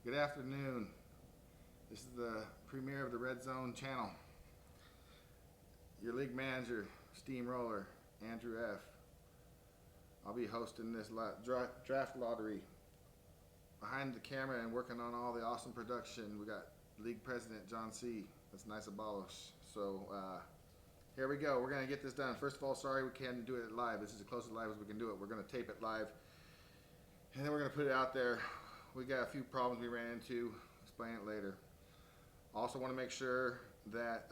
Good afternoon. This is the premiere of the Red Zone channel. Your league manager, Steamroller, Andrew F. I'll be hosting this draft lottery. Behind the camera and working on all the awesome production, we got league president John C. That's nice abolos. So here we go. We're gonna get this done. First of all, sorry we can't do it live. This is the closest live as we can do it. We're gonna tape it live, and then we're gonna put it out there. We got a few problems we ran into. Explain it later. Also want to make sure that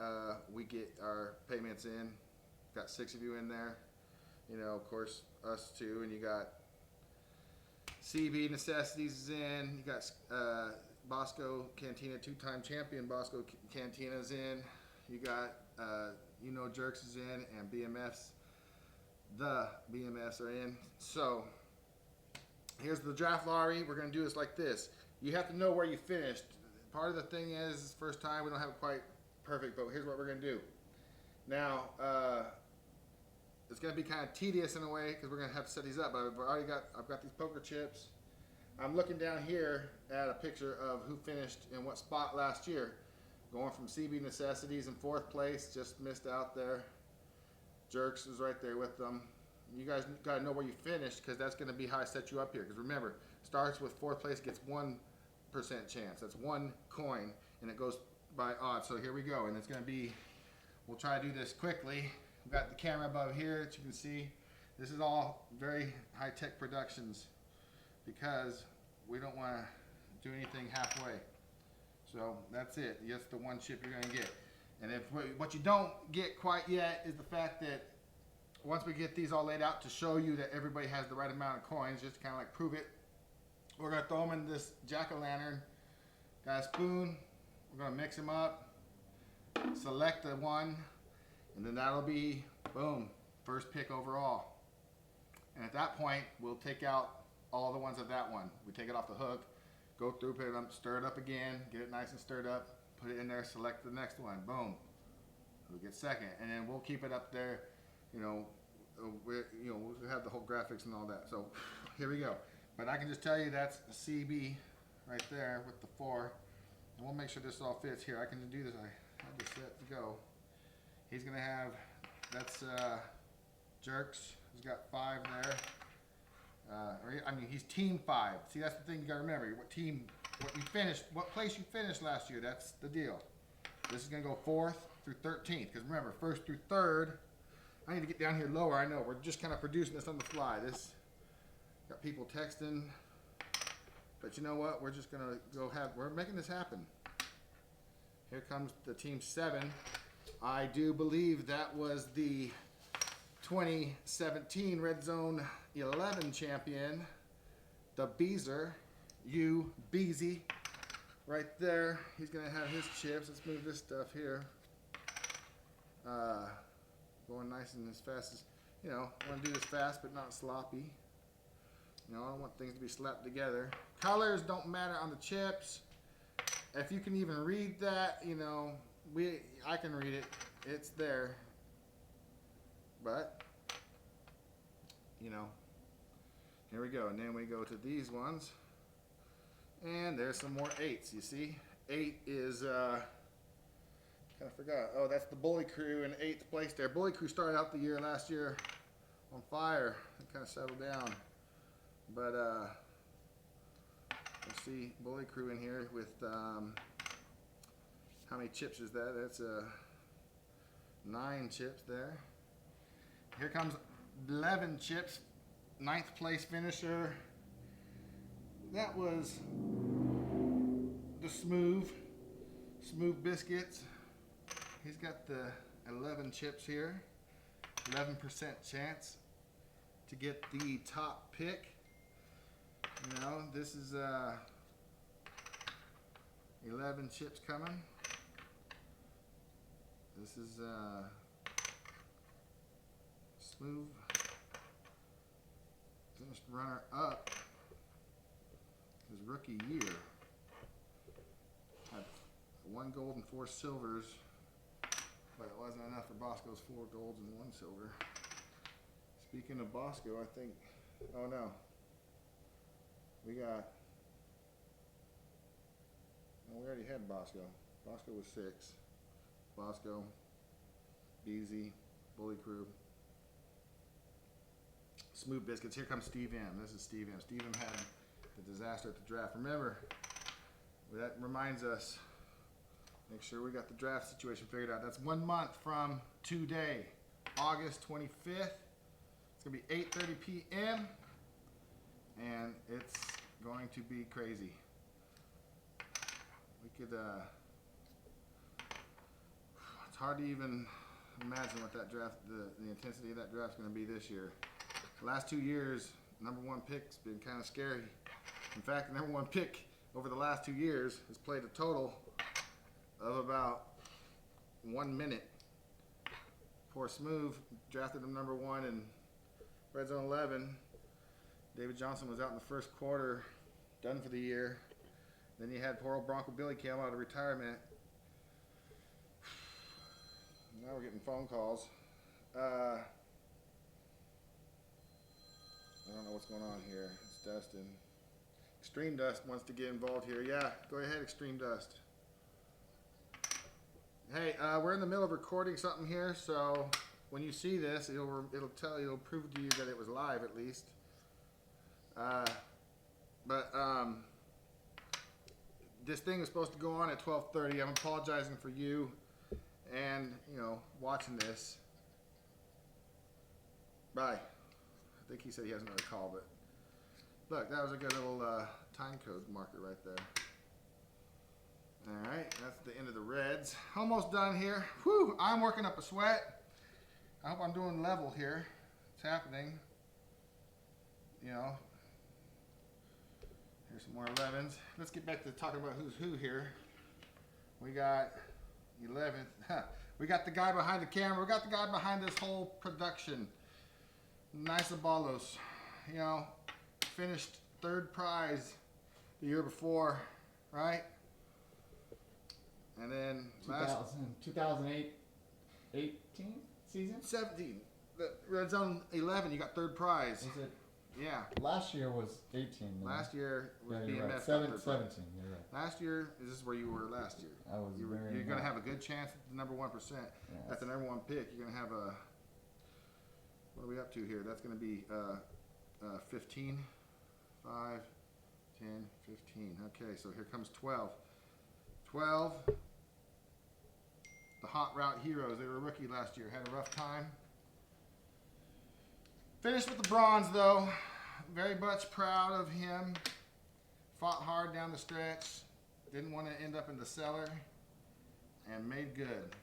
we get our payments in. Got 6 of you in there. You know, of course, us too. And you got CB Necessities is in. You got Bosco Cantina, 2-time champion Bosco Cantina's in. You got Jerks is in, and the BMFs are in. So here's the draft lottery. We're gonna do this like this. You have to know where you finished. Part of the thing is, first time we don't have it quite perfect, but here's what we're gonna do. Now, it's gonna be kind of tedious in a way because we're gonna have to set these up. But I've got these poker chips. I'm looking down here at a picture of who finished in what spot last year. Going from CB Necessities in 4th place, just missed out there. Jerks is right there with them. You guys gotta know where you finished because that's gonna be how I set you up here. Because remember, starts with 4th place, gets 1% chance. That's 1 coin, and it goes by odds. So here we go, and it's gonna be, we'll try to do this quickly. We've got the camera above here that you can see. This is all very high-tech productions because we don't wanna do anything halfway. So that's it. That's the 1 chip you're gonna get. And if what you don't get quite yet is the fact that once we get these all laid out to show you that everybody has the right amount of coins, just to kind of like prove it, we're gonna throw them in this jack-o'-lantern. Got a spoon. We're gonna mix them up. Select the one, and then that'll be boom, first pick overall. And at that point, we'll take out all the ones of that one. We take it off the hook, go through, put it up, stir it up again, get it nice and stirred up, put it in there, select the next one. Boom. We get second, and then we'll keep it up there. We'll have the whole graphics and all that. So here we go. But I can just tell you that's a CB right there with the 4. And we'll make sure this all fits here. I can do this. I just set to go. He's gonna have, that's Jerks. He's got 5 there. He's team 5. See, that's the thing you gotta remember. What place you finished last year. That's the deal. This is gonna go 4th through 13th. Because remember, 1st through 3rd. I need to get down here lower. I know we're just kind of producing this on the fly. This got people texting, but you know what? We're just gonna we're making this happen. Here comes the team 7. I do believe that was the 2017 Red Zone 11 champion, the Beezer, Beezy, right there. He's gonna have his chips. Let's move this stuff here. Going nice and as fast as, I want to do this fast but not sloppy. I don't want things to be slapped together. Colors don't matter on the chips. If you can even read that, I can read it. It's there. But, here we go. And then we go to these ones. And there's some more 8s, you see? 8 is, kind of forgot. Oh, that's the Bully Crew in 8th place there. Bully Crew started out the last year on fire. It kind of settled down. But let's see, Bully Crew in here with how many chips is that? That's 9 chips there. Here comes 11 chips. 9th place finisher. That was the Smooth Biscuits. He's got the 11 chips here, 11% chance to get the top pick. This is 11 chips coming. This is Smooth, finished runner up his rookie year. Had 1 gold and 4 silvers. But it wasn't enough for Bosco's 4 golds and 1 silver. Speaking of Bosco, I think, oh no, we got already had Bosco. Bosco was 6. Bosco, Beezy, Bully Crew. Smooth Biscuits. Here comes Steve M. This is Steve M. Steve M had the disaster at the draft. Remember, that reminds us, make sure we got the draft situation figured out. That's 1 month from today, August 25th. It's going to be 8:30 p.m. and it's going to be crazy. We could, it's hard to even imagine what that draft, the intensity of that draft is going to be this year. The last 2 years, #1 pick's been kind of scary. In fact, the #1 pick over the last 2 years has played a total of about 1 minute. Poor Smooth drafted him #1 in REDZONE 11. David Johnson was out in the first quarter, done for the year. Then you had poor old Bronco Billy came out of retirement. Now we're getting phone calls. I don't know what's going on here. It's Dustin. Extreme Dust wants to get involved here. Yeah, go ahead, Extreme Dust. Hey, we're in the middle of recording something here, so when you see this, it'll prove to you that it was live at least. This thing is supposed to go on at 12:30. I'm apologizing for you and, watching this. Bye. I think he said he has another call, but look, that was a good little time code marker right there. All right, that's the end of the Reds. Almost done here. Whew, I'm working up a sweat. I hope I'm doing level here. It's happening. Here's some more 11s. Let's get back to talking about who's who here. We got 11th. We got the guy behind the camera. We got the guy behind this whole production. Nice Abalos. Finished 3rd prize the year before, right? And then 2008, 18 season? 17. The REDZONE 11, you got 3rd prize. Was it? Yeah. Last year was 18. Last year was BMF. right. 17, you're right. Last year, this is where you were last year. You're going to have a good chance at the #1%. Yeah, at the #1 pick, you're going to have a, what are we up to here? That's going to be 15, 5, 10, 15. Okay, so here comes 12. 12, the Hot Route Heroes. They were a rookie last year, had a rough time. Finished with the bronze though. Very much proud of him. Fought hard down the stretch. Didn't want to end up in the cellar. And made good.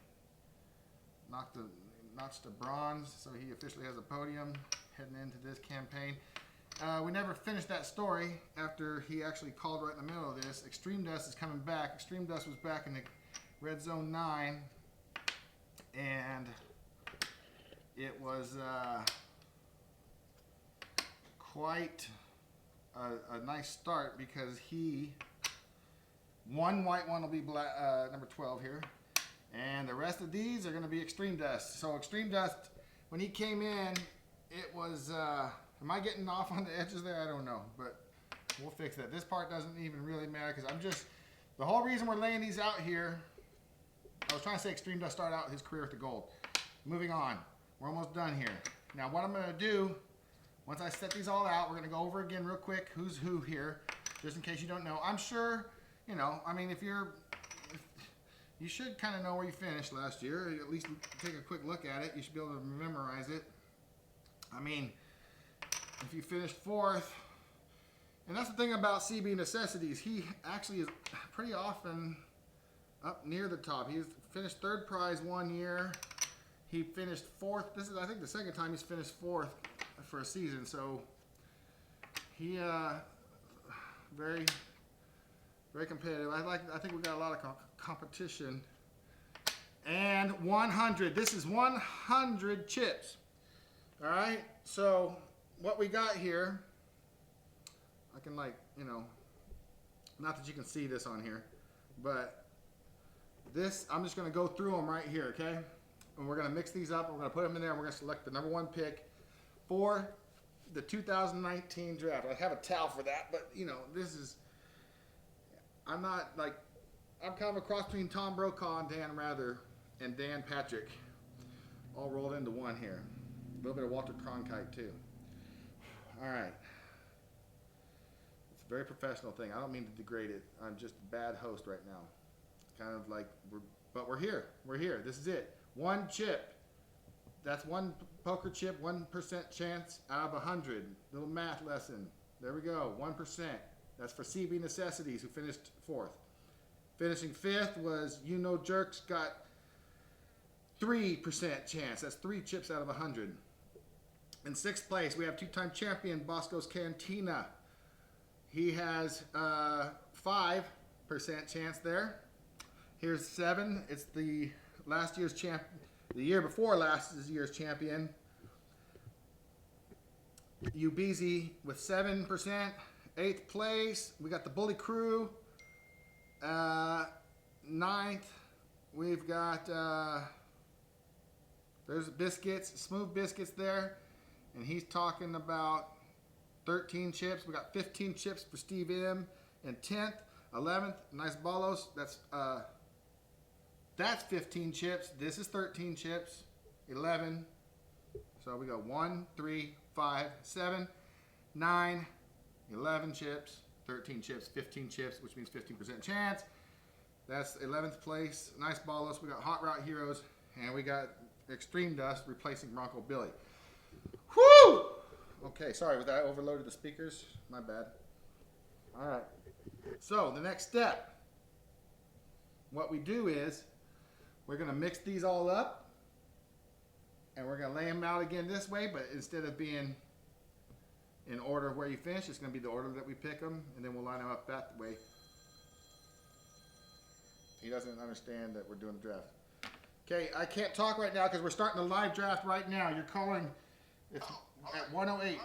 Notched the bronze, so he officially has a podium heading into this campaign. We never finished that story after he actually called right in the middle of this. Extreme Dust is coming back. Extreme Dust was back in the REDZONE 9. And it was quite a nice start because one white one will be black, number 12 here, and the rest of these are going to be Extreme Dust. So Extreme Dust, when he came in, it was, am I getting off on the edges there? I don't know, but we'll fix that. This part doesn't even really matter because the whole reason we're laying these out here, I was trying to say Extreme Dust started out his career with the gold. Moving on, we're almost done here. Now what I'm going to do, once I set these all out, we're going to go over again real quick who's who here, just in case you don't know. I'm sure, if you should kind of know where you finished last year, at least take a quick look at it. You should be able to memorize it. If you finished 4th, and that's the thing about CB Necessities, he actually is pretty often up near the top. He's finished 3rd prize 1 year. He finished 4th. This is, I think, the 2nd time he's finished 4th for a season. So he very, very competitive. I think we got a lot of competition. And 100. This is 100 chips. All right. So what we got here, I can not that you can see this on here, but this, I'm just going to go through them right here, okay? And we're going to mix these up. We're going to put them in there, and we're going to select the #1 pick for the 2019 draft. I have a towel for that, but this is, I'm not I'm kind of a cross between Tom Brokaw and Dan Rather and Dan Patrick, all rolled into one here. A little bit of Walter Cronkite too. All right. It's a very professional thing. I don't mean to degrade it. I'm just a bad host right now. Kind of like, but we're here. We're here. This is it. One chip. That's one poker chip, 1% chance out of 100. Little math lesson. There we go. 1%. That's for CB Necessities, who finished 4th. Finishing 5th was You Know Jerks, got 3% chance. That's 3 chips out of 100. In 6th place, we have 2-time champion Bosco's Cantina. He has 5% chance there. Here's 7. It's the last year's champ, the year before last year's champion. Ubeezy with 7%. 8th place, we got the Bully Crew. 9th, we've got there's Biscuits, Smooth Biscuits there, and he's talking about 13 chips. We got 15 chips for Steve M. And 10th, 11th, Nice Balos. That's 15 chips. This is 13 chips. 11. So we go 1, 3, 5, 7, 9, 11 chips, 13 chips, 15 chips, which means 15% chance. That's 11th place. Nice Balos. We got Hot Route Heroes, and we got Extreme Dust replacing Bronco Billy. Whoo! Okay, sorry, I overloaded the speakers. My bad. All right. So the next step, what we do is we're going to mix these all up, and we're going to lay them out again this way, but instead of being in order of where you finish, it's going to be the order that we pick them, and then we'll line them up that way. He doesn't understand that we're doing the draft. Okay, I can't talk right now because we're starting the live draft right now. You're calling, it's at 1:08.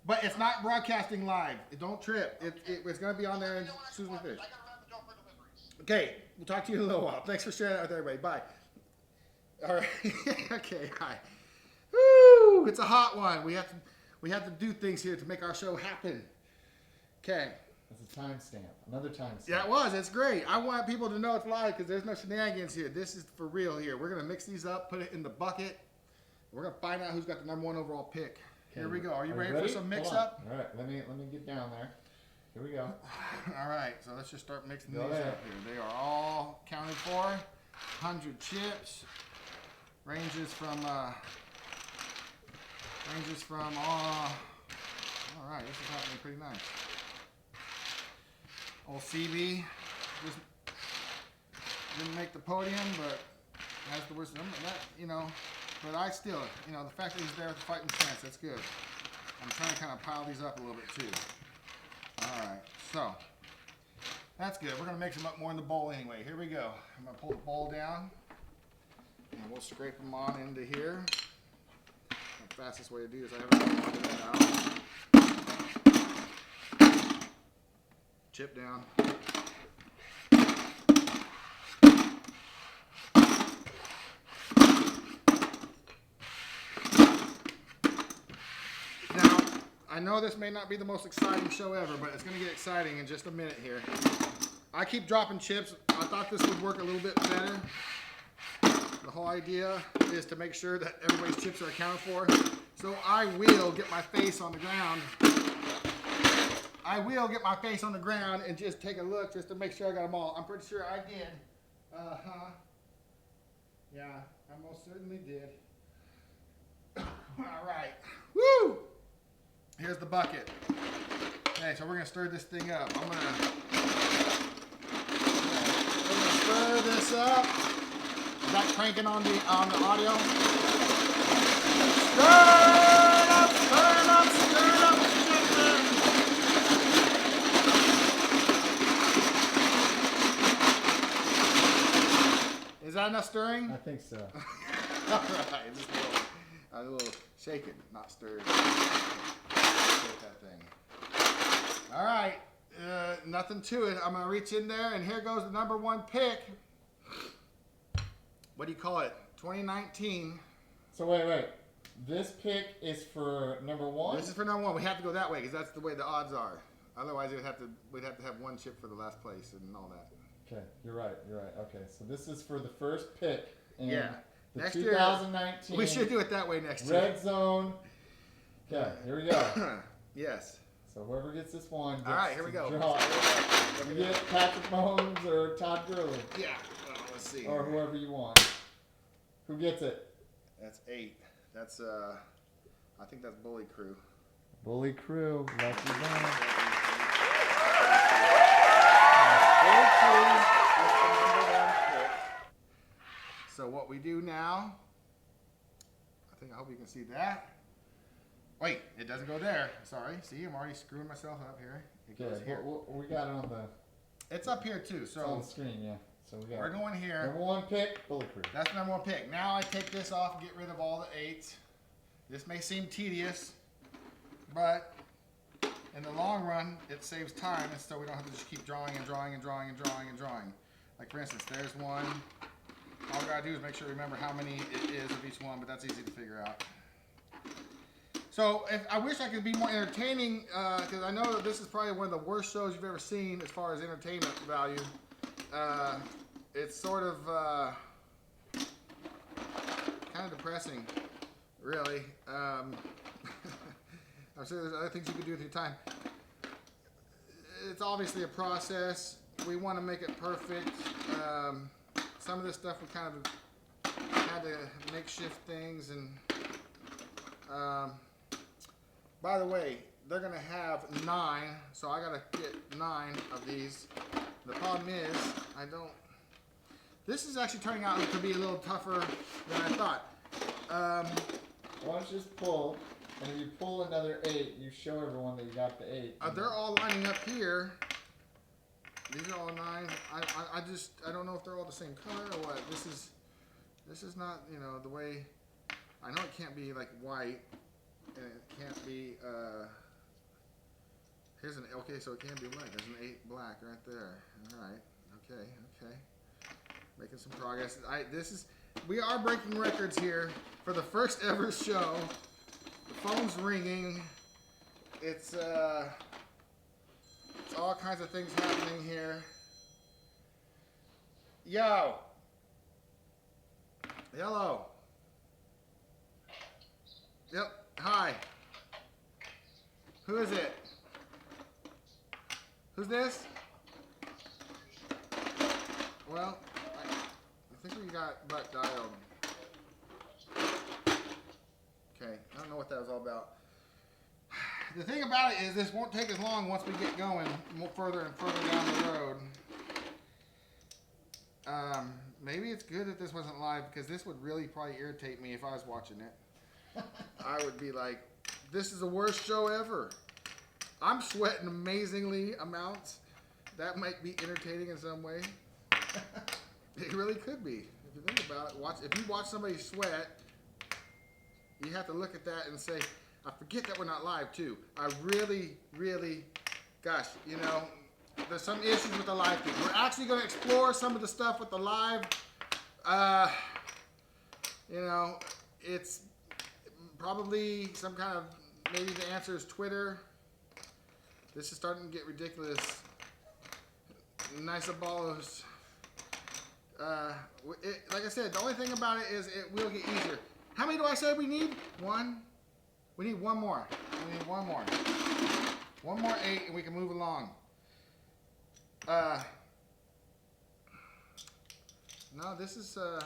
But it's not broadcasting live. Don't trip. It's going to be on there as soon as we finish. Okay, we'll talk to you in a little while. Thanks for sharing that with everybody. Bye. All right. Okay, hi. Woo! It's a hot one. We have to do things here to make our show happen. Okay. That's a timestamp. Another timestamp. Yeah, it was. It's great. I want people to know it's live because there's no shenanigans here. This is for real here. We're going to mix these up, put it in the bucket. We're going to find out who's got the #1 overall pick. Here we go. Are you ready for some mix up? All right. Let me get down there. Here we go. All right. So let's just start mixing Go these ahead. up here. They are all counted for. 100 chips. Ranges from all right, this is happening pretty nice. Old CB just didn't make the podium, but has the worst number. That, you know, but I still, you know, the fact that he's there with the fighting chance, that's good. I'm trying to kind of pile these up a little bit too. All right, so that's good. We're gonna mix them up more in the bowl anyway. Here we go. I'm gonna pull the bowl down, and we'll scrape them on into here. The fastest way to do this, I haven't figured that out. Chip down. Now, I know this may not be the most exciting show ever, but it's going to get exciting in just a minute here. I keep dropping chips. I thought this would work a little bit better. The whole idea is to make sure that everybody's chips are accounted for. So I will get my face on the ground. And just take a look just to make sure I got them all. I'm pretty sure I did. Yeah, I most certainly did. All right. Woo! Here's the bucket. Okay, so we're going to stir this thing up. We're going to stir this up. Is that cranking on the audio? Stir it up, stir it up, stir it up. Is that enough stirring? I think so. All right, just a little shaking, not stirred. Shake that thing. All right, nothing to it. I'm gonna reach in there, and here goes the #1 pick. What do you call it? 2019. So wait. This pick is for #1? This is for #1. We have to go that way because that's the way the odds are. Otherwise, we'd have to have one chip for the last place and all that. Okay, you're right. Okay, so this is for the first pick in Yeah. the Next year, 2019 we should do it that way next year. Red Zone. Okay, here we go. Yes. So whoever gets this one gets All right, here we to go. draw. You get Patrick Mahomes or Todd Gurley. Yeah. Well, let's see. Or whoever you want. Who gets it? That's 8. That's I think that's Bully Crew. Bully Crew. Lucky them. Bully Crew is the #1 pick. So what we do now, I hope you can see that. Wait, it doesn't go there. Sorry. See, I'm already screwing myself up here. It goes Okay, here. we got it on the, It's up here too. it's on So the screen, yeah. So we got we're going here. #1 pick, Bully Crew. That's the #1 pick. Now I take this off and get rid of all the 8s. This may seem tedious, but in the long run, it saves time, and so we don't have to just keep drawing and drawing and drawing and drawing and drawing. Like for instance, there's one. All we gotta do is make sure to remember how many it is of each one, but that's easy to figure out. So I wish I could be more entertaining, because I know that this is probably one of the worst shows you've ever seen as far as entertainment value. It's sort of kind of depressing, really. I'm sure there's other things you could do with your time. It's obviously a process. We want to make it perfect. Some of this stuff we kind of had to makeshift things, and by the way, they're gonna have 9, so I gotta get 9 of these. The problem is, this is actually turning out to be a little tougher than I thought. Why don't you just pull, and if you pull another 8, you show everyone that you got the 8. They're all lining up here. These are all 9. I don't know if they're all the same color or what. This is not, the way. I know it can't be like white, and it can't be. Okay, so it can be black. There's an 8 black right there. All right. Okay. Making some progress. We are breaking records here for the first ever show. The phone's ringing. It's all kinds of things happening here. Yo. Hello. Yep. Hi. Who is it? Who's this? Well, I think we got butt dialed. Okay, I don't know what that was all about. The thing about it is this won't take as long once we get going further and further down the road. Maybe it's good that this wasn't live, because this would really probably irritate me if I was watching it. I would be like, this is the worst show ever. I'm sweating amazingly amounts. That might be entertaining in some way. It really could be. If you think about it, if you watch somebody sweat, you have to look at that and say, I forget that we're not live too. I really, gosh, there's some issues with the live feed. We're actually going to explore some of the stuff with the live. It's probably some kind of, maybe the answer is Twitter. This is starting to get ridiculous. Nice ballos. Like I said, the only thing about it is it will get easier. How many do I say we need? 1. We need 1 more. We need 1 more. 1 more 8, and we can move along. No, this is 1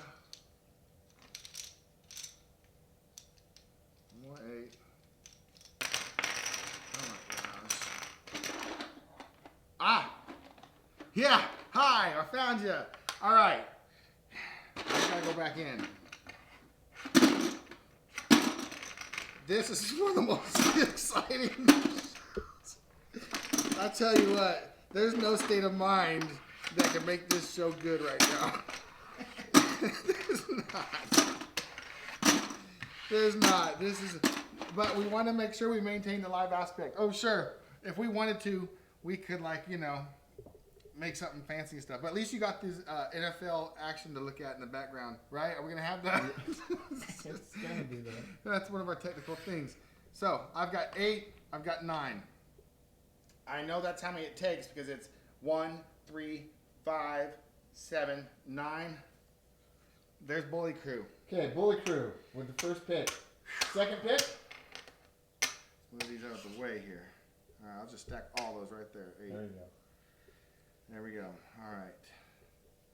more 8. Oh my gosh. Ah! Yeah! Hi! I found you! Alright. I gotta go back in. This is one of the most exciting. I tell you what, there's no state of mind that can make this show good right now. There's not. But we want to make sure we maintain the live aspect. Oh, sure. If we wanted to, we could, make something fancy and stuff. But at least you got this NFL action to look at in the background, right? Are we going to have that? It's going to be there. That's one of our technical things. So, I've got 8. I've got 9. I know that's how many it takes because it's 1, 3, 5, 7, 9. There's Bully Crew. Okay, Bully Crew with the first pick. Second pick. Move these out of the way here. All right, I'll just stack all those right there. 8. There you go. There we go. All right.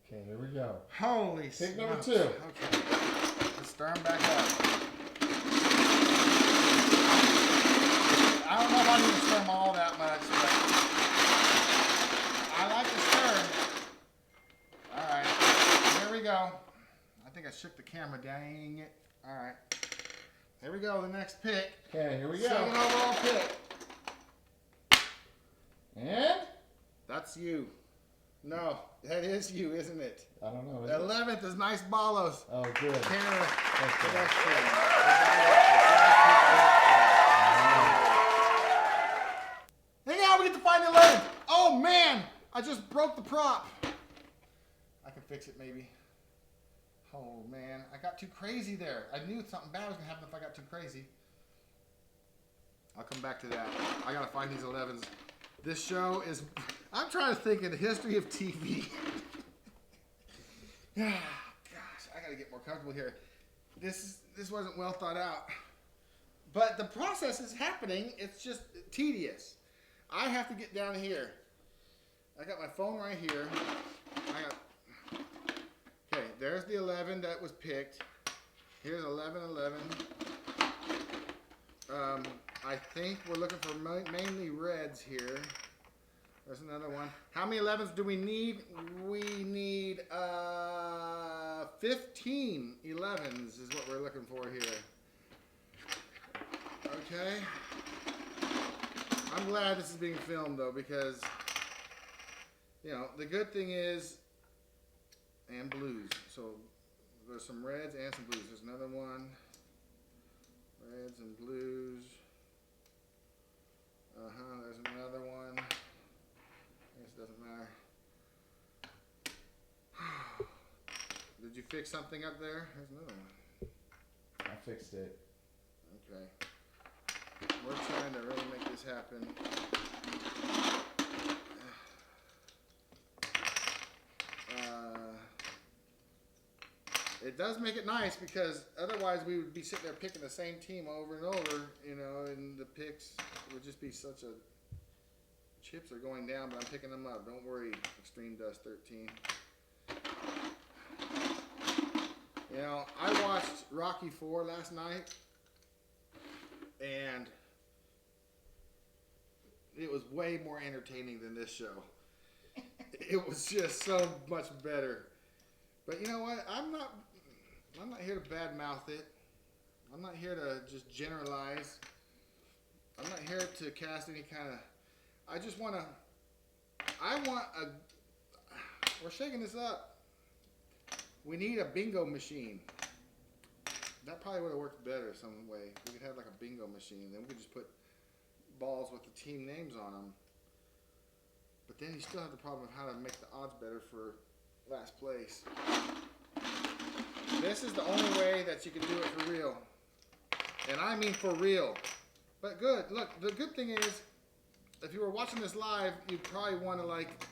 Okay, here we go. Holy Pick number smokes. 2. Okay. Let's stir them back up. I don't know if I need to stir them all that much, but I like to stir them. All right. Here we go. I think I shook the camera. Dang it. All right. Here we go. The next pick. Okay, here we go. 7 overall pick. And? That's you. No, that is you, isn't it? I don't know. The 11th is Nice Ballos. Oh, good. Canada Okay. pedestrian. And now we get to find the 11th. Oh man, I just broke the prop. I can fix it maybe. Oh man, I got too crazy there. I knew something bad was gonna happen if I got too crazy. I'll come back to that. I gotta find these 11s. This show is, I'm trying to think of the history of TV. Gosh, I gotta get more comfortable here. This wasn't well thought out. But the process is happening, it's just tedious. I have to get down here. I got my phone right here. Okay, there's the 11 that was picked. Here's 11, 11. I think we're looking for mainly reds here. There's another one. How many 11s do we need? We need 15 11s is what we're looking for here. Okay. I'm glad this is being filmed though, because you know the good thing is, and blues. So there's some reds and some blues. There's another one. Reds and blues. There's another one. I guess it doesn't matter. Did you fix something up there? There's another one. I fixed it. Okay. We're trying to really make this happen. It does make it nice because otherwise we would be sitting there picking the same team over and over, you know, and the picks would just be such a... Chips are going down, but I'm picking them up. Don't worry, Extreme Dust 13. You know, I watched Rocky IV last night, and it was way more entertaining than this show. It was just so much better. But you know what? I'm not here to badmouth it. I'm not here to just generalize. I'm not here to cast any kind of... we're shaking this up. We need a bingo machine. That probably would have worked better some way. We could have like a bingo machine. Then we could just put balls with the team names on them. But then you still have the problem of how to make the odds better for last place. This is the only way that you can do it for real. And I mean for real. But good. Look, the good thing is, if you were watching this live, you'd probably want to like,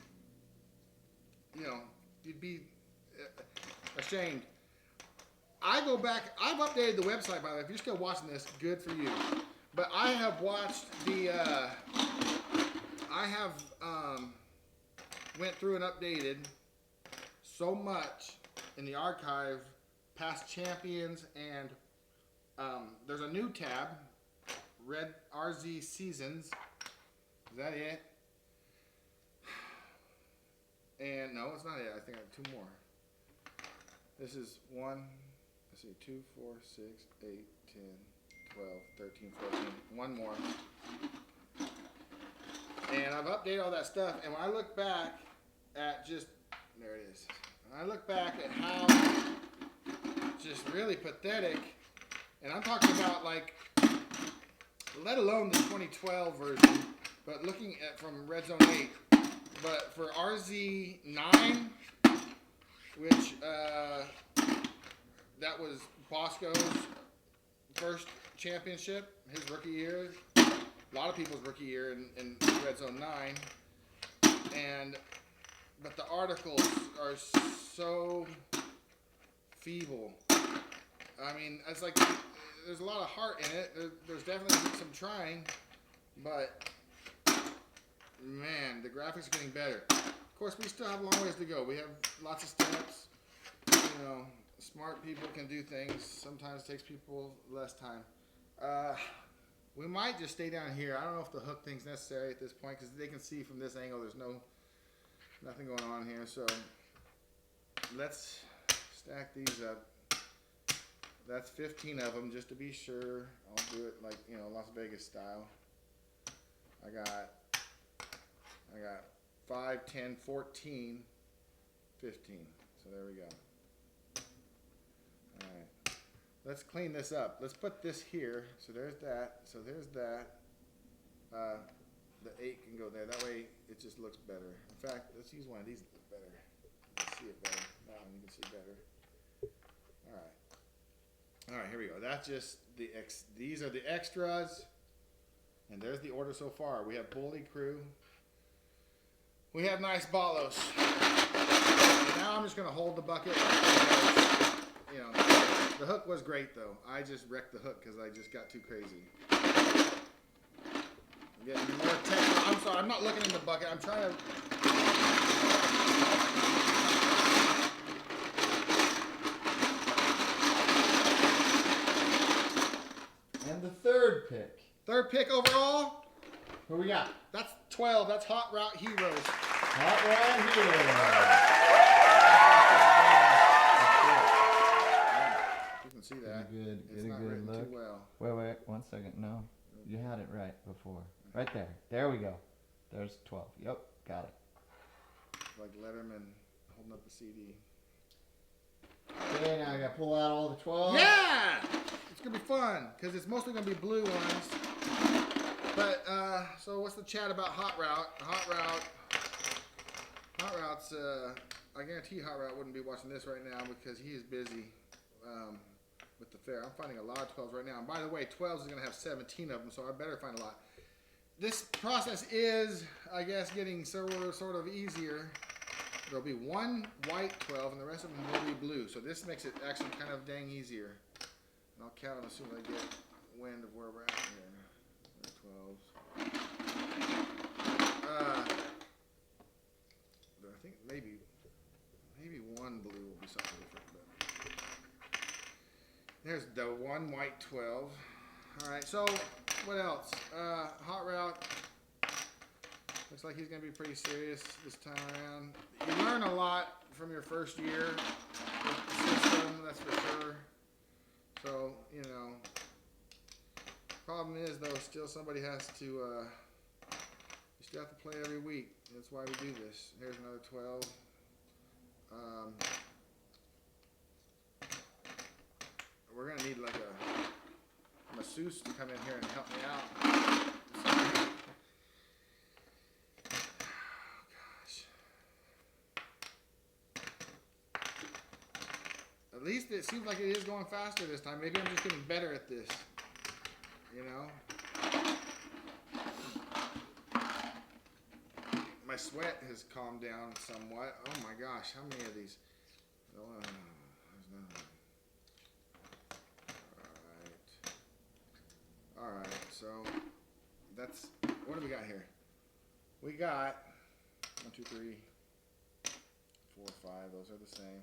you know, you'd be ashamed. I go back, I've updated the website by the way. If you're still watching this, good for you. But I have watched the, went through and updated so much in the archive, past champions, and there's a new tab, RZ Seasons. Is that it? And no, it's not it. I think I have 2 more. This is 1, let's see, 2, 4, 6, 8, 10, 12, 13, 14. 1 more. And I've updated all that stuff. And when I look back at just, there it is. When I look back at how just really pathetic, and I'm talking about like, let alone the 2012 version, but looking at from REDZONE 8, but for RZ-XIII, which that was Bosco's first championship, his rookie year, a lot of people's rookie year in REDZONE 9, and but the articles are so feeble. I mean, it's like there's a lot of heart in it. There's definitely some trying, but man, the graphics are getting better. Of course, we still have a long ways to go. We have lots of steps. You know, smart people can do things. Sometimes it takes people less time. We might just stay down here. I don't know if the hook thing's necessary at this point because they can see from this angle there's nothing going on here. So let's stack these up. That's 15 of them just to be sure. I'll do it like, you know, Las Vegas style. I got 5, 10, 14, 15. So there we go. All right. Let's clean this up. Let's put this here. So there's that. So there's that. The 8 can go there. That way it just looks better. In fact, let's use one of these to look better. You can see it better. That one you can see better. All right. All right, here we go. That's just these are the extras. And there's the order so far. We have Bully Crew. We have nice Balos. Now I'm just going to hold the bucket. You know, the hook was great though. I just wrecked the hook because I just got too crazy. I'm getting more technical. I'm sorry, I'm not looking in the bucket. I'm trying to... And the third pick. Third pick overall? Who we got? That's 12. That's Hot Route Heroes. Hot Rod Heroes. You can see that. Good. It's Get a not good written look. too well. Wait, 1 second. No, you had it right before. Right there. There we go. There's 12. Yep, got it. Like Letterman holding up the CD. Okay, now I gotta pull out all the 12. Yeah! It's gonna be fun because it's mostly gonna be blue ones. But so what's the chat about Hot Route? Hot Route's I guarantee Hot Route wouldn't be watching this right now because he is busy with the fair. I'm finding a lot of 12s right now. And by the way, 12s is gonna have 17 of them, so I better find a lot. This process is, I guess, getting sort of easier. There'll be one white 12 and the rest of them will be blue. So this makes it actually kind of dang easier. And I'll count them as soon as I get wind of where we're at here. 12s. I think maybe one blue will be something different. But there's the one white 12. All right, so what else? Hot Route. Looks like he's going to be pretty serious this time around. You learn a lot from your first year with the system, that's for sure. So, you know, problem is though, still somebody has to, you still have to play every week. That's why we do this. Here's another 12. We're going to need like a masseuse to come in here and help me out. At least it seems like it is going faster this time. Maybe I'm just getting better at this. You know? My sweat has calmed down somewhat. Oh my gosh, how many of these? Oh, there's none. Alright, so that's, what do we got here? We got 1, 2, 3, 4, 5, those are the same.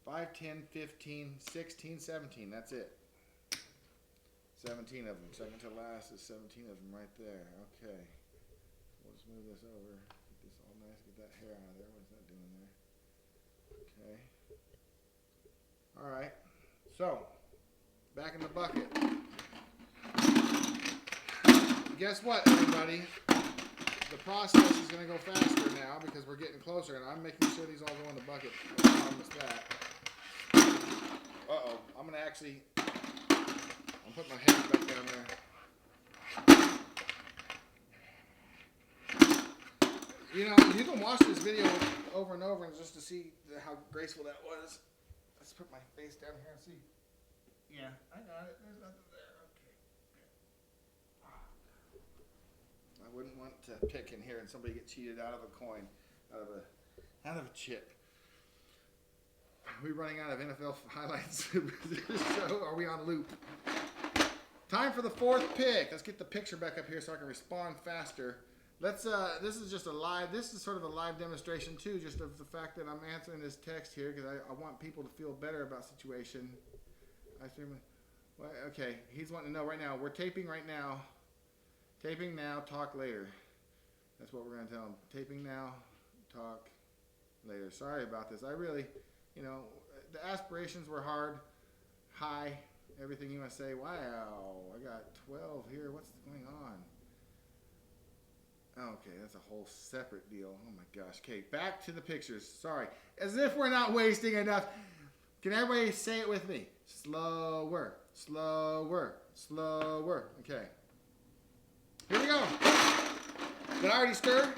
5, 10, 15, 16, 17. That's it. 17 of them. Second to last is 17 of them right there. Okay. We'll just move this over. Get this all nice. Get that hair out of there. What's that doing there? Okay. All right. So, back in the bucket. Guess what, everybody? The process is going to go faster now because we're getting closer, and I'm making sure these all go in the bucket. I promise that. Uh-oh. I'm going to actually... I'll put my head back down there. You know, you can watch this video over and over and just to see how graceful that was. Let's put my face down here and see. Yeah, I got it. There's nothing there. Okay. I wouldn't want to pick in here and somebody get cheated out of a coin, out of a chip. Are we running out of NFL highlights? So are we on loop? Time for the fourth pick. Let's get the picture back up here so I can respond faster. Let's. This is just a live. This is sort of a live demonstration too, just of the fact that I'm answering this text here because I want people to feel better about situation. Well, okay, he's wanting to know right now. We're taping right now. Taping now. Talk later. That's what we're gonna tell him. Taping now. Talk later. Sorry about this. I really, you know, the aspirations were high. Everything you want to say. Wow, I got 12 here. What's going on? Okay, that's a whole separate deal. Oh my gosh. Okay, back to the pictures. Sorry. As if we're not wasting enough. Can everybody say it with me? Slower, slower, slower. Okay. Here we go. Did I already stir?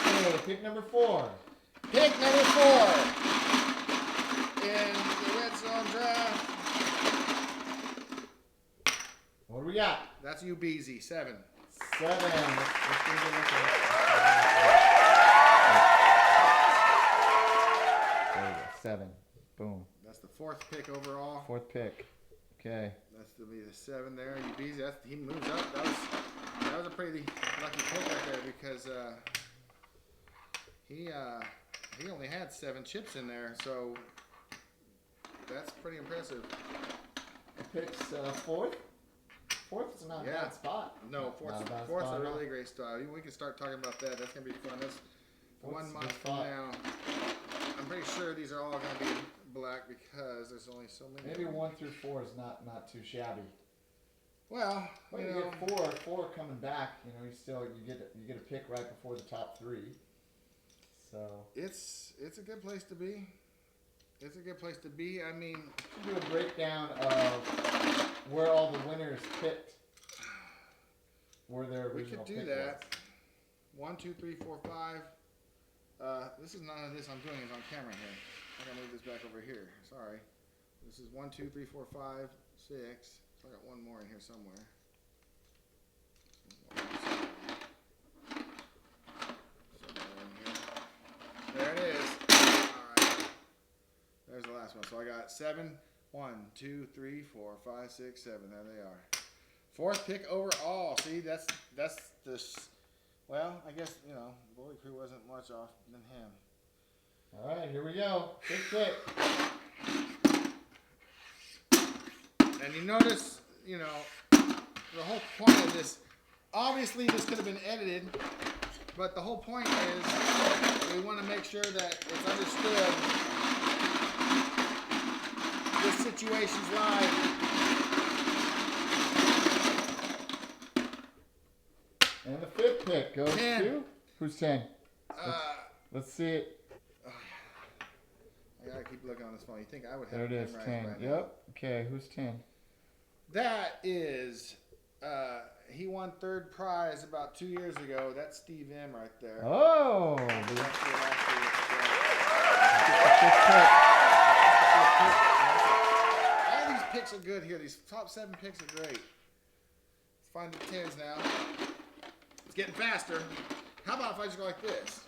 Okay, pick number 4. Pick number 4 in the red zone draft. What do we got? That's you, Beezy. 7. 7. Let's give it a look. There we go. 7. Boom. That's the 4th pick overall. 4th pick. Okay. That's to be the 7 there. You Beezy. He moves up. That was a pretty lucky pick right there because he only had 7 chips in there, so that's pretty impressive. It picks 4th. 4th is not a bad spot. No, 4th's a really great spot. We can start talking about that. That's gonna be fun. That's 1 month from now. I'm pretty sure these are all gonna be black because there's only so many. Maybe 1 through 4 is not too shabby. Well, you know, get 4 coming back. You know, you get a pick right before the top 3. So it's a good place to be. It's a good place to be. I mean, do a breakdown of where all the winners picked, where their original pick was. We could do that. 1, 2, 3, 4, 5. This is none of this I'm doing is on camera here. I gotta move this back over here. Sorry. This is 1, 2, 3, 4, 5, 6. So I got 1 more in here somewhere. There it is. Alright. There's the last one. So I got 7. 1, 2, 3, 4, 5, 6, 7. There they are. 4th pick overall. See, that's this. Well, I guess, you know, Bully Crew wasn't much off than him. Alright, here we go. Big pick. And you notice, you know, the whole point of this, obviously this could have been edited, but the whole point is we want to make sure that it's understood this situation's live. And the 5th pick goes 10. to? Who's 10? Let's see it. Oh, I gotta keep looking on this phone. You think I would have there it is, 10. Right yep. now. Okay, who's 10? That is, he won 3rd prize about 2 years ago. That's Steve M right there. Oh! All these picks are good here. These top 7 picks are great. Let's find the 10s now. It's getting faster. How about if I just go like this?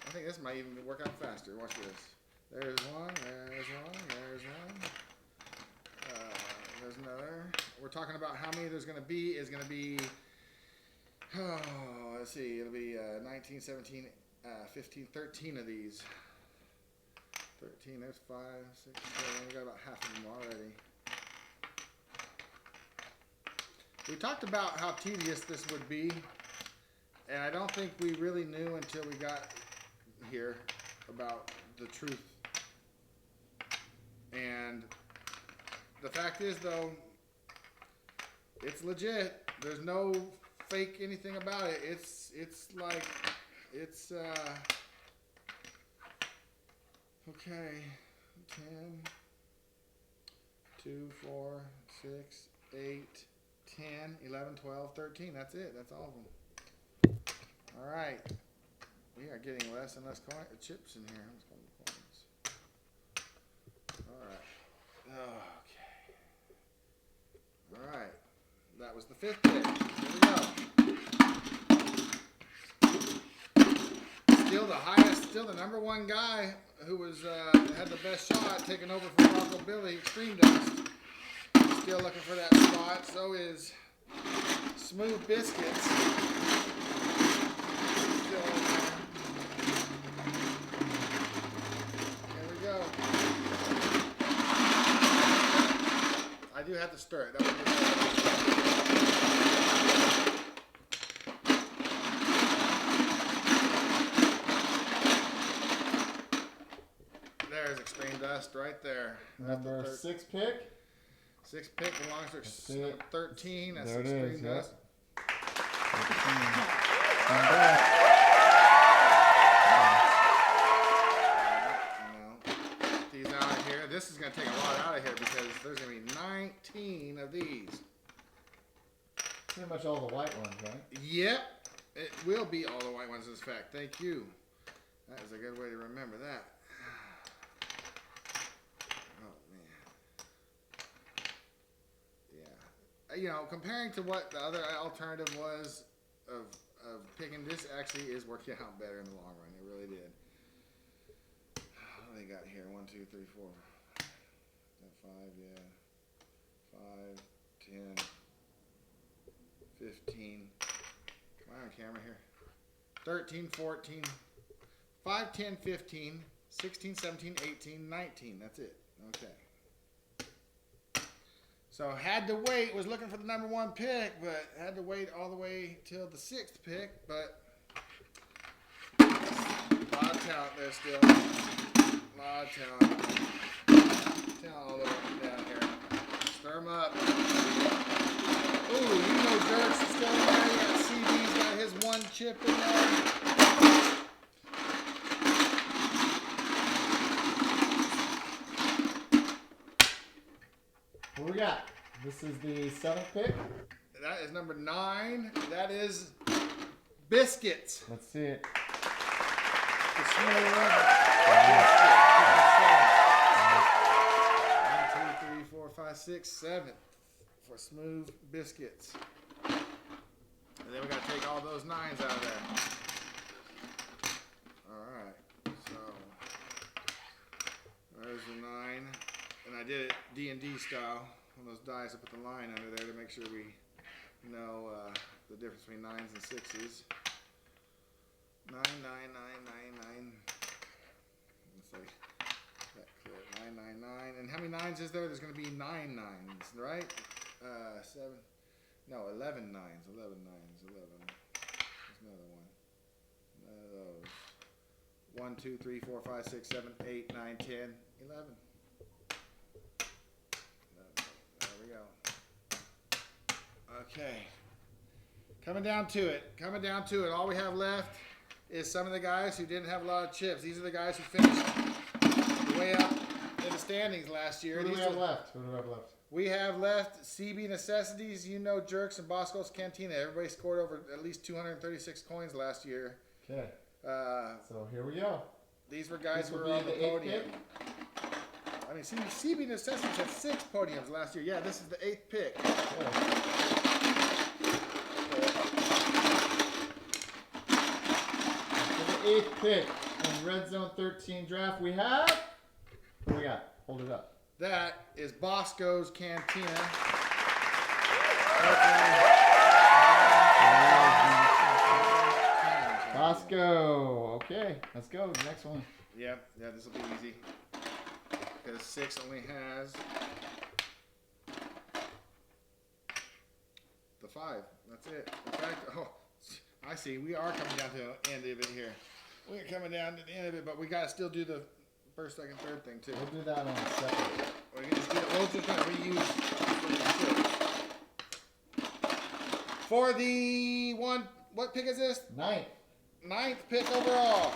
I think this might even work out faster. Watch this. There's 1, there's 1, there's 1. There's another. We're talking about how many there's going to be. Is going to be, oh, let's see. It'll be 19, 17, 15, 13 of these. 13, there's 5, 6, 7. We got about half of them already. We talked about how tedious this would be, and I don't think we really knew until we got here about the truth. And the fact is, though, it's legit. There's no fake anything about it. It's like, it's, okay, 10, 2, 4, 6, 8, 10, 11, 12, 13. That's it. That's all of them. All right. We are getting less and less chips in here. Let's call them coins. All right. Okay. All right. That was the 5th pick. Here we go. Still the highest, still the #1 guy who was had the best shot, taking over from Bronco Billy, Extreme Dust. Still looking for that spot. So is Smooth Biscuits. Still in there. Here we go. I do have to stir it. That would be There's Extreme Dust right there. Number 6 pick. 6th pick belongs to 13. That's there it Extreme is. Dust. These out of here. This is going to take a lot out of here because there's going to be 19 of these. Pretty much all the white ones, right? Yep. It will be all the white ones, in fact. Thank you. That is a good way to remember that. Oh, man. Yeah. You know, comparing to what the other alternative was of picking, this actually is working out better in the long run. It really did. What do they got here? 1, 2, 3, 4. Got 5, yeah. 5, 10, 15. Am I on camera here? 13, 14, 5, 10, 15, 16, 17, 18, 19. That's it. Okay. So had to wait, was looking for the #1 pick, but had to wait all the way till the 6th pick, but a lot of talent there still. A lot of talent. Talent all the way down here. Stir them up. Ooh, you know Dirk's is still in there. You got CB's got his 1 chip in there. What we got? This is the 7th pick. That is number 9. That is Biscuits. Let's see it. The smooth Biscuit. 1, 2, 3, 4, 5, 6, 7 for Smooth Biscuits. And then we got to take all those 9s out of there. All right. So there's the 9. And I did it D&D style. On those dies, I put the line under there to make sure we know the difference between 9s and 6s. 9, 9, 9, 9, 9. Let's see. That clear. 9, 9, 9. And how many 9s is there? There's going to be 9 9s, right? 7. No, 11 9s. 11 9s. 11. There's another one. None of those. 1, 2, 3, 4, 5, 6, 7, 8, 9, 10, 11. There we go. Okay. Coming down to it. Coming down to it. All we have left is some of the guys who didn't have a lot of chips. These are the guys who finished way up in the standings last year. Who do we have left? Who do we have left? We have left CB Necessities, You Know Jerks, and Bosco's Cantina. Everybody scored over at least 236 coins last year. Okay. So here we go. These were guys who were on the podium. I mean, CB Necessities had 6 podiums last year. Yeah, this is the 8th pick. Okay. For the 8th pick in Red Zone 13 draft, we have. What we got? Hold it up. That is Bosco's Cantina. Bosco. Okay, let's go. Next one. Yep, yeah, this will be easy. Because 6 only has the 5. That's it. In fact, oh, I see. We are coming down to the end of it here. We're coming down to the end of it, but we got to still do the first, second, third thing too. We'll do that on a second. We're just going to reuse for the one. What pick is this? 9th. 9th pick overall.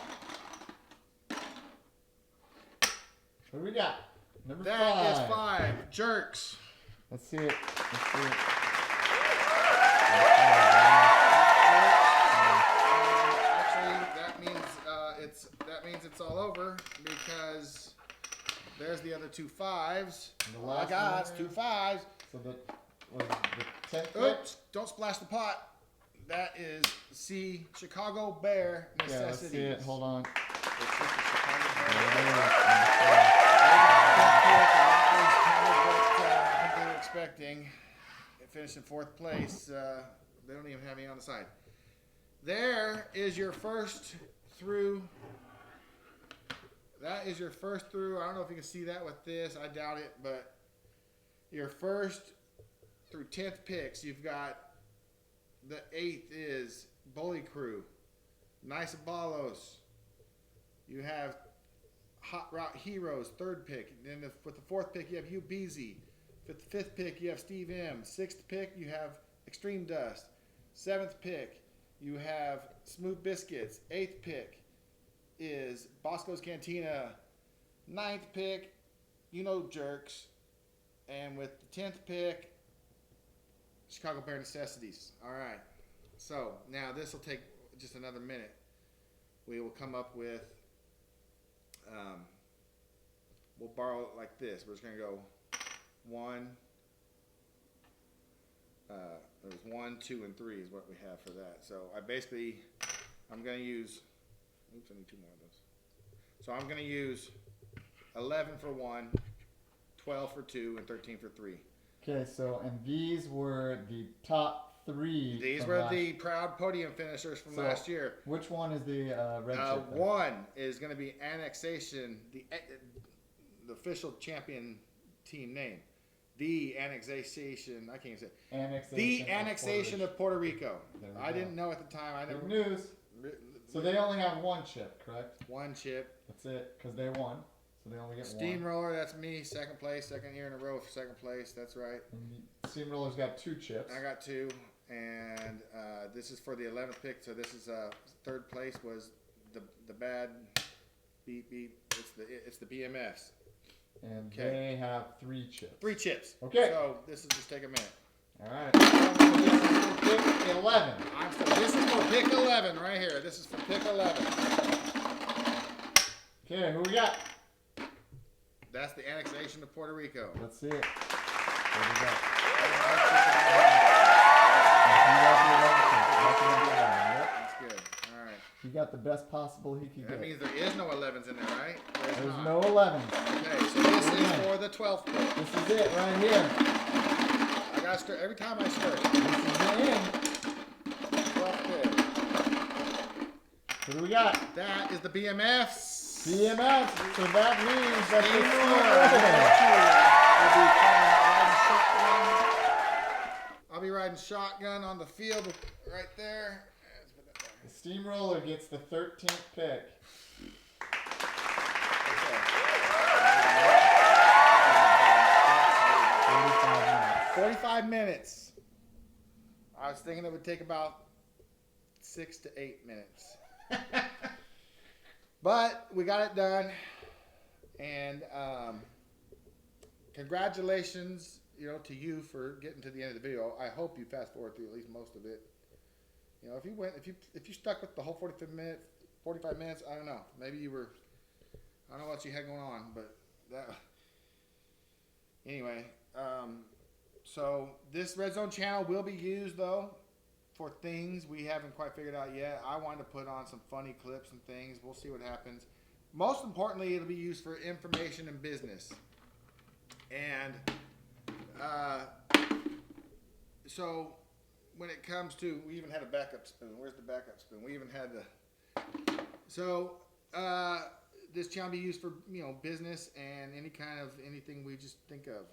What do we got? Number 5. That is 5. Jerks. Let's see it. Let's see it. Actually, that means it's all over because there's the other 2 5s. And the All I last got one is 2 5s. So was the 10th pick? Oops! Don't splash the pot. That is C. Chicago Bear Yeah, let's Necessities. see it. Hold on. It's just a Chicago Bear. I think they were expecting. It finished in 4th place. They don't even have me on the side. There is your first through. That is your first through. I don't know if you can see that with this. I doubt it, but your first through 10th picks. You've got the 8th is Bully Crew, Nice Abalos. You have Hot Rod Heroes, 3rd pick. Then with the 4th pick, you have Hugh Beasy. With the 5th pick, you have Steve M. 6th pick, you have Extreme Dust. 7th pick, you have Smooth Biscuits. 8th pick is Bosco's Cantina. 9th pick, you know Jerks. And with the 10th pick, Chicago Bear Necessities. All right. So now this will take just another minute. We will come up with, we'll borrow it like this. We're just going to go 1. There's 1, 2, and 3 is what we have for that. So I'm going to use, oops, I need 2 more of those. So I'm going to use 11 for 1, 12 for 2, and 13 for 3. Okay, so, and these were the top 3. These were the proud podium finishers from last year. Which one is the red chip? 1 is going to be Annexation, the official champion team name. The Annexation, I can't even say it. Annexation. The Annexation of Puerto Rico. I didn't know at the time. Good news. So they only have 1 chip, correct? 1 chip. That's it, because they won. So they only get 1. Steamroller, that's me, 2nd place, 2nd year in a row for 2nd place. That's right. And Steamroller's got 2 chips. I got 2, and this is for the 11th pick. So this is 3rd place was the bad beep beep. It's the BMFs. And they have 3 chips. 3 chips. Okay. So this will just take a minute. All right. This is for pick 11. This is for pick 11 right here. This is for pick 11. Okay, who we got? That's the Annexation of Puerto Rico. Let's see it. What do we got? That's good. All right. He got the best possible he could get. That means there is no 11s in there, right? There's no 11s. Okay, so this is for the 12th pick. This is it right here. I got to stir every time I stir. This is the end. 12th pick. What do we got? That is the BMFs. BMF. So that means that I'll be riding shotgun on the field right there. the Steamroller gets the 13th pick. 45 minutes. I was thinking it would take about 6 to 8 minutes. But we got it done. And congratulations, to you for getting to the end of the video. I hope you fast forward through at least most of it. If you stuck with the whole 45 minutes, I don't know. Maybe you were, I don't know what you had going on, but anyway, so this Red Zone channel will be used though for things we haven't quite figured out yet. I wanted to put on some funny clips and things. We'll see what happens. Most importantly, it'll be used for information and business. And so when it comes to, we even had a backup spoon. Where's the backup spoon? We even had this channel will be used for business and anything we just think of.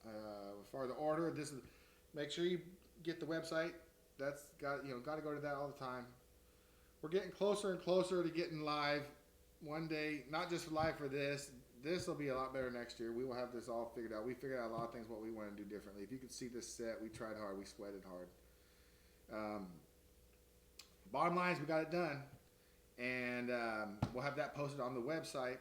As far as the order, make sure you get the website. That's got to go to that all the time. We're getting closer and closer to getting live one day. Not just live for this. This will be a lot better next year. We will have this all figured out. We figured out a lot of things what we want to do differently. If you could see this set, we tried hard. We sweated hard. Bottom line is we got it done, and we'll have that posted on the website.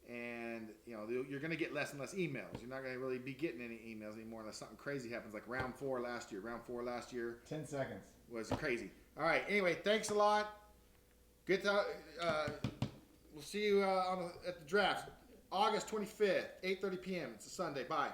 And you're going to get less and less emails. You're not going to really be getting any emails anymore unless something crazy happens, like round 4 last year. Round 4 last year. 10 seconds. Was crazy. All right. Anyway, thanks a lot. We'll see you at the draft, August 25th, 8:30 p.m. It's a Sunday. Bye.